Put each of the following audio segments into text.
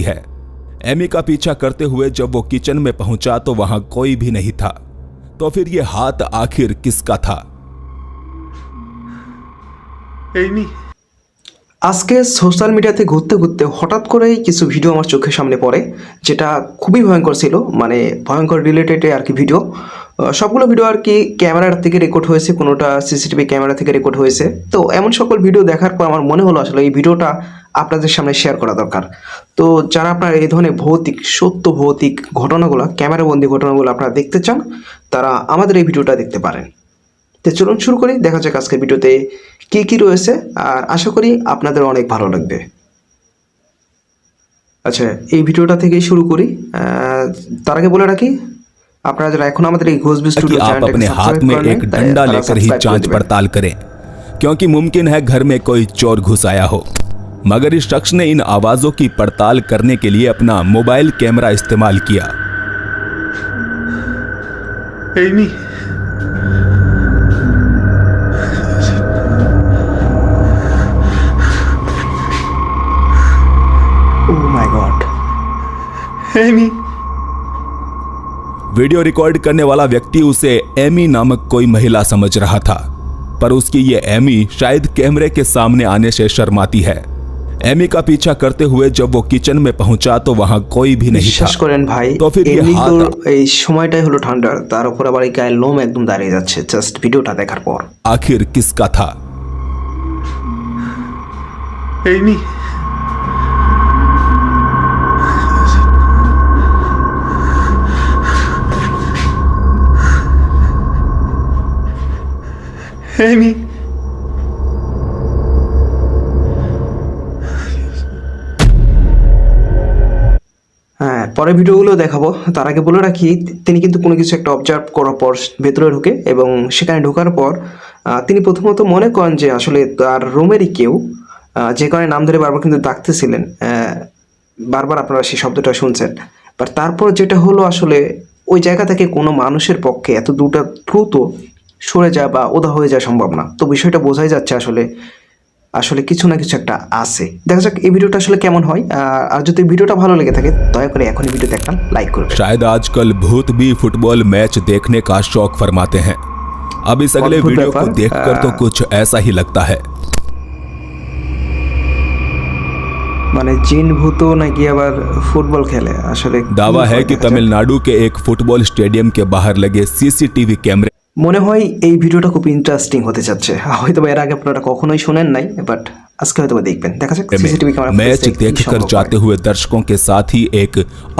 है। एमी का पीछा करते हुए जब वो किचन में पहुंचा तो वहां कोई भी नहीं था। तो फिर ये हाथ आखिर किसका था? এমি আজকে সোশ্যাল মিডিয়াতে ঘুরতে ঘুরতে হঠাৎ করেই কিছু ভিডিও আমার চোখের সামনে পড়ে, যেটা খুবই ভয়ঙ্কর ছিল। মানে ভয়ঙ্কর রিলেটেড আর কি ভিডিও। সবগুলো ভিডিও আর কি ক্যামেরার থেকে রেকর্ড হয়েছে, কোনোটা সিসিটিভি ক্যামেরা থেকে রেকর্ড হয়েছে। তো এমন সকল ভিডিও দেখার পর আমার মনে হলো আসলে এই ভিডিওটা আপনাদের সামনে শেয়ার করা দরকার। তো যারা আপনারা এই ধরনের সত্য ভৌতিক ঘটনাগুলো, ক্যামেরাবন্দি ঘটনাগুলো আপনারা দেখতে চান, তারা আমাদের এই ভিডিওটা দেখতে পারেন। তো চলুন শুরু করি, দেখা যাক আজকের ভিডিওতে কি কি রয়েছে, আর আশা করি আপনাদের অনেক ভালো লাগবে। আচ্ছা, এই ভিডিওটা থেকেই শুরু করি। তার আগে বলে রাখি, আপনারা যারা এখন আমাদের এই ঘোষবি कि স্টুডিও आप अपने हाथ में एक डंडा लेकर ही जांच पड़ताल करें, क्योंकि मुमकिन है घर में कोई चोर घुस आया हो। मगर इस शख्स ने इन आवाजों की पड़ताल करने के लिए अपना मोबाइल कैमरा इस्तेमाल किया। এমি ओह माय गॉड। এমি वीडियो रिकॉर्ड करने वाला व्यक्ति उसे एमी नामक कोई महिला समझ रहा था, पर उसकी ये एमी शायद कैमरे के सामने आने से शर्माती है। एमी का पीछा करते हुए जब वो किचन में पहुंचा तो वहां कोई भी नहीं বিশ্বাস था। করেন ভাই, তো ফির এমনি ये তো हाथ এই সময়টাই হলো ঠান্ডার, তার উপর আবার এই গায়ের লোম একদম দাঁড়িয়ে যাচ্ছে জাস্ট ভিডিওটা দেখার পর। आखिर किसका था? এমি এমি হ্যাঁ, পরের ভিডিওগুলো দেখাবো। তার আগে বলে রাখি, তিনি কিন্তু কোনো কিছু একটা অবজার্ভ করার পর ভেতরে ঢুকে, এবং সেখানে ঢোকার পর তিনি প্রথমত মনে করেন যে আসলে তার রুমেরই কেউ, যে কারণে নাম ধরে বারবার কিন্তু ডাকতেছিলেন। বারবার আপনারা সেই শব্দটা শুনছেন। বাট তারপর যেটা হলো, আসলে ওই জায়গা থেকে কোনো মানুষের পক্ষে এত দ্রুত সরে যাওয়া বা ওদা হয়ে যাওয়া সম্ভব না। তো বিষয়টা বোঝাই যাচ্ছে আসলে আসলে কিছু না কিছু একটা আছে। দেখা যাক এই ভিডিওটা আসলে কেমন হয়। আর যদি ভিডিওটা ভালো লেগে থাকে দয়া করে এখনই ভিডিওতে একটা লাইক করবেন। शायद आजकल भूत भी फुटबॉल मैच देखने का शौक फरमाते हैं। अब इस अगले अद्भुत वीडियो को व्यापार। देखकर तो कुछ ऐसा ही लगता है। মানে জিন ভূত নাকি আবার ফুটবল খেলে আসলে दावा है कि तमिलनाडु के एक फुटबॉल स्टेडियम के बाहर लगे सीसीटीवी कैमरे মনে হয় এই ভিডিওটা খুব ইন্টারেস্টিং হতে যাচ্ছে। হয়তো এর আগে আপনারা কখনোই শুনেন নাই, বাট আজকে হয়তো দেখবেন। দেখা যাক সিসিটিভি ক্যামেরা मैच देखकर जाते हुए दर्शकों के साथ ही एक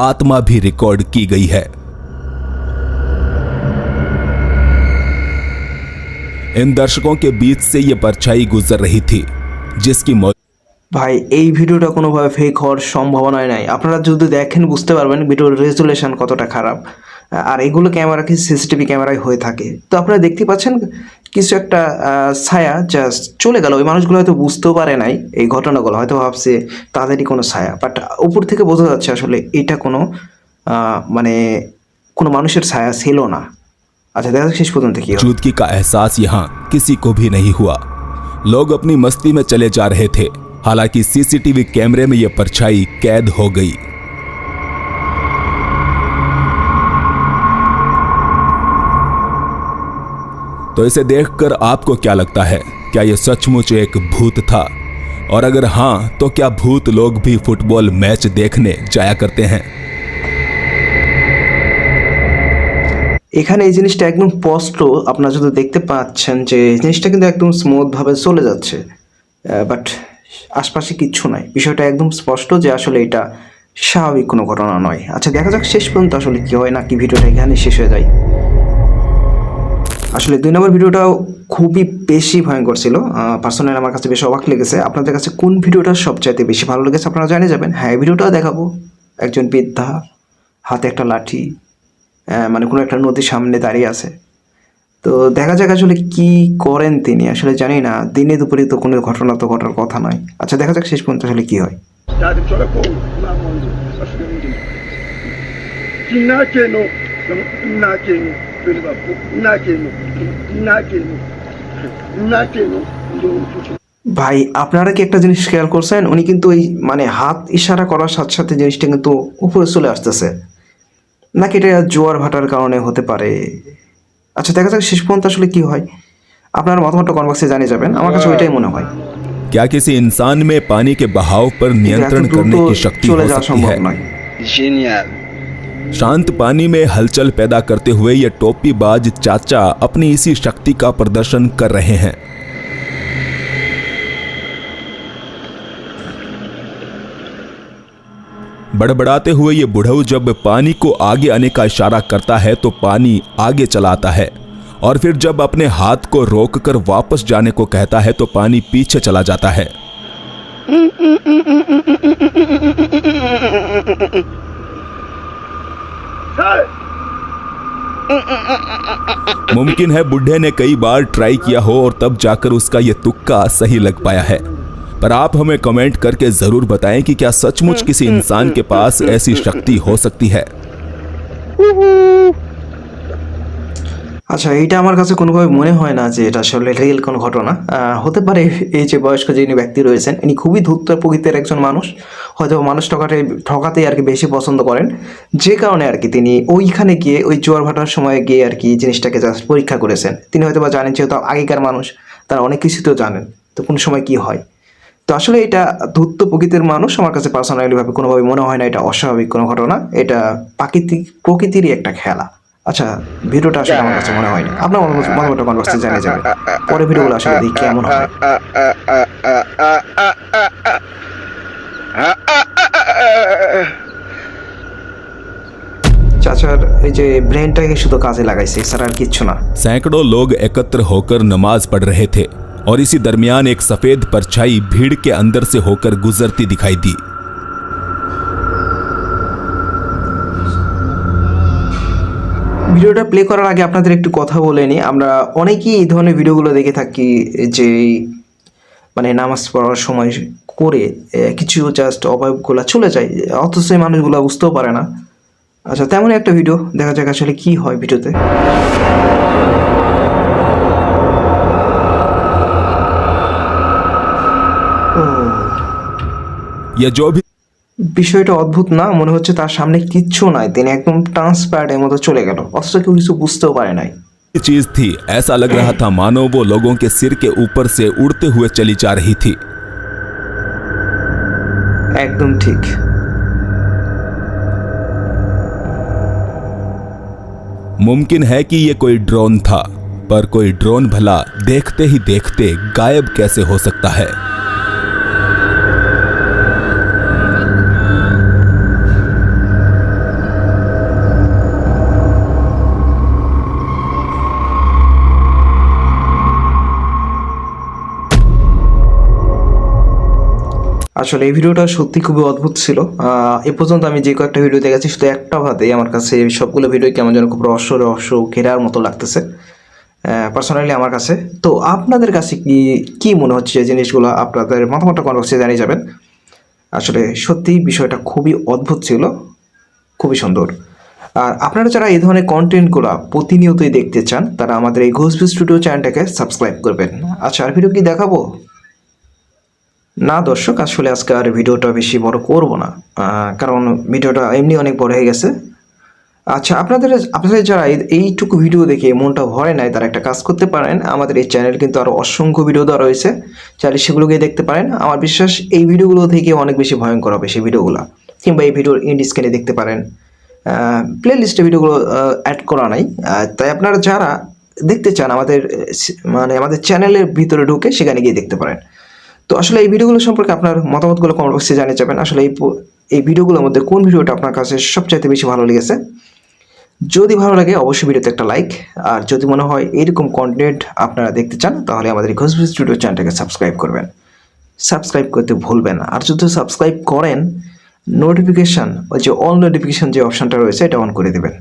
आत्मा भी रिकॉर्ड की गई है। इन दर्शकों के बीच से ये परछाई गुजर रही थी, जिसकी ভাই এই ভিডিওটা কোনোভাবে ফেক হওয়ার সম্ভাবনাই নাই। আপনারা যদি দেখেন বুঝতে পারবেন ভিডিওর রেজুলেশন কতটা খারাপ। আর এগুলো ক্যামেরা কি সিসিটিভি ক্যামেরায় হয়ে থাকে। তো আপনারা দেখতে পাচ্ছেন কিছু একটা ছায়া জাস্ট চলে গেল। ওই মানুষগুলো হয়তো বুঝতেও পারে নাই এই ঘটনাগুলো, হয়তো ভাবছে তাদেরই কোনো ছায়া। বাট উপর থেকে বোঝা যাচ্ছে আসলে এটা কোনো মানে কোনো মানুষের ছায়া ছিল না। আচ্ছা, দেখা যাক শেষ পর্যন্ত কি হয়। मौजूदगी का एहसास यहाँ किसी को भी नहीं हुआ। लोग अपनी मस्ती में चले जा रहे थे। हालांकि सीसीटीवी कैमरे में यह परछाई कैद हो गई। तो इसे देखकर आपको क्या लगता है? क्या यह सचमुच एक भूत था? और अगर हां, तो क्या भूत लोग भी फुटबॉल मैच देखने जाया करते हैं? এখানে এই জিনিসটা একদম স্পষ্ট, আপনারা যদি দেখতে পাচ্ছেন যে জিনিসটা কিন্তু একদম স্মুথভাবে চলে যাচ্ছে, বাট আশপাশে কিচ্ছু নাই। বিষয়টা একদম স্পষ্ট যে আসলে এটা স্বাভাবিক কোনো ঘটনা নয়। আচ্ছা, দেখা যাক শেষ পর্যন্ত আসলে কি হয়, নাকি ভিডিওটা এখানে শেষ হয়ে যায়। আসলে 2 নম্বর ভিডিওটাও খুবই বেশি ভয়ঙ্কর ছিল। পার্সোনালি আমার কাছে বেশ অবাক লেগেছে। আপনাদের কাছে কোন ভিডিওটা সবচাইতে বেশি ভালো লেগেছে আপনারা জানিয়ে যাবেন। হ্যাঁ, ভিডিওটাও দেখাবো। একজন বৃদ্ধা হাতে একটা লাঠি, মানে কোনো একটা নদীর সামনে দাঁড়িয়ে আছে। তো দেখা যাক আসলে কি করেন তিনি। আসলে জানি না, দিনে দুপুরে তো কোনো ঘটনা তো ঘটার কথা নয়। আচ্ছা, দেখা যাক শেষ পর্যন্ত আসলে কি হয়। ভাই আপনারা কি একটা জিনিস খেয়াল করছেন, উনি কিন্তু ওই মানে হাত ইশারা করার সাথে সাথে জিনিসটা কিন্তু উপরে চলে আসতেছে, নাকি এটা জোয়ার ভাটার কারণে হতে পারে? আচ্ছা দেখা যাক শেষ পর্যন্ত আসলে কি হয়। আপনার মতামতটা কমেন্ট বক্সে জানিয়ে যাবেন, আমার কাছে ওইটাই মনে হয়। क्या किसी इंसान में पानी के बहाव पर नियंत्रण কিন্তু এত करने দ্রুত की शक्ति চলে हो যাওয়া सकती সম্ভব है? নয়। Génial. शांत पानी में हलचल पैदा करते हुए ये टोपीबाज चाचा अपनी इसी शक्ति का प्रदर्शन कर रहे हैं। बड़बड़ाते हुए ये बुढ़ऊ जब पानी को आगे आने का इशारा करता है तो पानी आगे चला आता है, और फिर जब अपने हाथ को रोककर वापस जाने को कहता है तो पानी पीछे चला जाता है। मुमकिन है बुढ़े ने कई बार ट्राई किया हो और तब जाकर उसका यह तुक्का सही लग पाया है। पर आप हमें कमेंट करके जरूर बताएं कि क्या सचमुच किसी इंसान के पास ऐसी शक्ति हो सकती है। আচ্ছা এইটা আমার কাছে কোনোভাবে মনে হয় না যে এটা আসলে রিয়েল কোনো ঘটনা। হতে পারে এই যে বয়স্ক যিনি ব্যক্তি রয়েছেন ইনি খুবই ধূর্ত প্রকৃতির একজন মানুষ, হয়তো মানুষ ঠকাতেই আর কি বেশি পছন্দ করেন, যে কারণে আর কি তিনি ওইখানে গিয়ে ওই জোয়ার ভাটার সময় গিয়ে আর কি জিনিসটাকে জাস্ট পরীক্ষা করেছেন। তিনি হয়তো বা জানেন যেহেতু আগেকার মানুষ, তারা অনেক কিছু তো জানেন, তো কোন সময় কি হয়। তো আসলে এটা ধূর্ত প্রকৃতির মানুষ, আমার কাছে পার্সোনালিভাবে কোনোভাবে মনে হয় না এটা অস্বাভাবিক কোনো ঘটনা, এটা প্রকৃতিরই একটা খেলা। আচ্ছা ভিডিওটা আসলে আমার কাছে মনে হয়নি, আপনার মতামতটা কমেন্ট বক্সে জানিয়ে যাবেন। পরে ভিডিওগুলো আসলে দেখি কেমন হয়। চাচার এই যে ব্রেনটাকে শুধু কাজে লাগাইছে, এছাড়া আর কিচ্ছু না। सैकड़ों लोग एकत्र होकर नमाज पढ़ रहे थे और इसी दरमियान एक सफेद परछाई भीड़ के अंदर से होकर गुजरती दिखाई दी। ভিডিওটা প্লে করার আগে আপনাদের একটু কথা বলে নিই, আমরা অনেকেই এই ধরনের ভিডিওগুলো দেখে থাকি যে মানে নামাজ পড়ার সময় করে কিছু জাস্ট অবয়বগুলো চলে যায়, অথচ এই মানুষগুলো বুঝতেও পারে না। আচ্ছা তেমনই একটা ভিডিও, দেখা যাক আসলে কি হয় ভিডিওতে। यह जो भी বিষয়টা অদ্ভুত না, মনে হচ্ছে তার সামনে কিচ্ছু নাই, তিনি একদম ট্রান্সপারেন্টের মতো চলে গেল, অথচ কেউ কিছু বুঝতেও পারে নাই। चीज थी, ऐसा लग रहा था मानो वो लोगों के सिर के ऊपर से उड़ते हुए चली जा रही थी। একদম ঠিক। मुमकिन है कि ये कोई ड्रोन था, पर कोई ड्रोन भला देखते ही देखते गायब कैसे हो सकता है। আসলে এই ভিডিওটা সত্যি খুবই অদ্ভুত ছিল। এ পর্যন্ত আমি যে কয়েকটা ভিডিও দেখেছি শুধু একটা ভাতেই আমার কাছে সবগুলো ভিডিও কেমন যেন খুব রহস্য ঘেরার মতো লাগতেছে পার্সোনালি আমার কাছে। তো আপনাদের কাছে কি মনে হচ্ছে যে জিনিসগুলো, আপনাদের মতামতটা কমেন্ট বক্সে জানিয়ে যাবেন। আসলে সত্যি বিষয়টা খুবই অদ্ভুত ছিল, খুবই সুন্দর। আর আপনারা যারা এই ধরনের কন্টেন্টগুলো প্রতিনিয়তই দেখতে চান তারা আমাদের এই ঘোষবি স্টুডিও চ্যানেলটাকে সাবস্ক্রাইব করবেন। আচ্ছা আর ভিডিও কি দেখাবো না দর্শক, আসলে আজকে আর ভিডিওটা বেশি বড় করব না, কারণ ভিডিওটা এমনি অনেক বড় হয়ে গেছে। আচ্ছা আপনাদের যারা এইটুকু ভিডিও দেখে মনটা ভরে নাই তারা একটা কাজ করতে পারেন, আমাদের এই চ্যানেল কিন্তু আরও অসংখ্য ভিডিও দেওয়া রয়েছে, চাইলে সেগুলোকে দেখতে পারেন। আমার বিশ্বাস এই ভিডিওগুলো থেকে অনেক বেশি ভয়ঙ্কর হবে সেই ভিডিওগুলো, কিংবা এই ভিডিওর এন্ড স্ক্রিনে দেখতে পারেন, প্লে লিস্টে ভিডিওগুলো অ্যাড করা নাই। তাই আপনারা যারা দেখতে চান আমাদের চ্যানেলের ভিতরে ঢুকে সেখানে গিয়ে দেখতে পারেন। তো আসলে এই ভিডিওগুলো সম্পর্কে আপনার মতামতগুলো কমেন্ট বক্সে জানিয়ে যাবেন। আসলে এই ভিডিওগুলোর মধ্যে কোন ভিডিওটা আপনার কাছে সবচাইতে বেশি ভালো লেগেছে। যদি ভালো লাগে অবশ্যই ভিডিওতে একটা লাইক, আর যদি মনে হয় এরকম কন্টেন্ট আপনারা দেখতে চান তাহলে আমাদের ঘোষবি স্টুডিও চ্যানেলটাকে সাবস্ক্রাইব করবেন, সাবস্ক্রাইব করতে ভুলবেন না। আর যদি সাবস্ক্রাইব করেন নোটিফিকেশান ওই যে অল নোটিফিকেশান যে অপশানটা রয়েছে এটা অন করে দেবেন।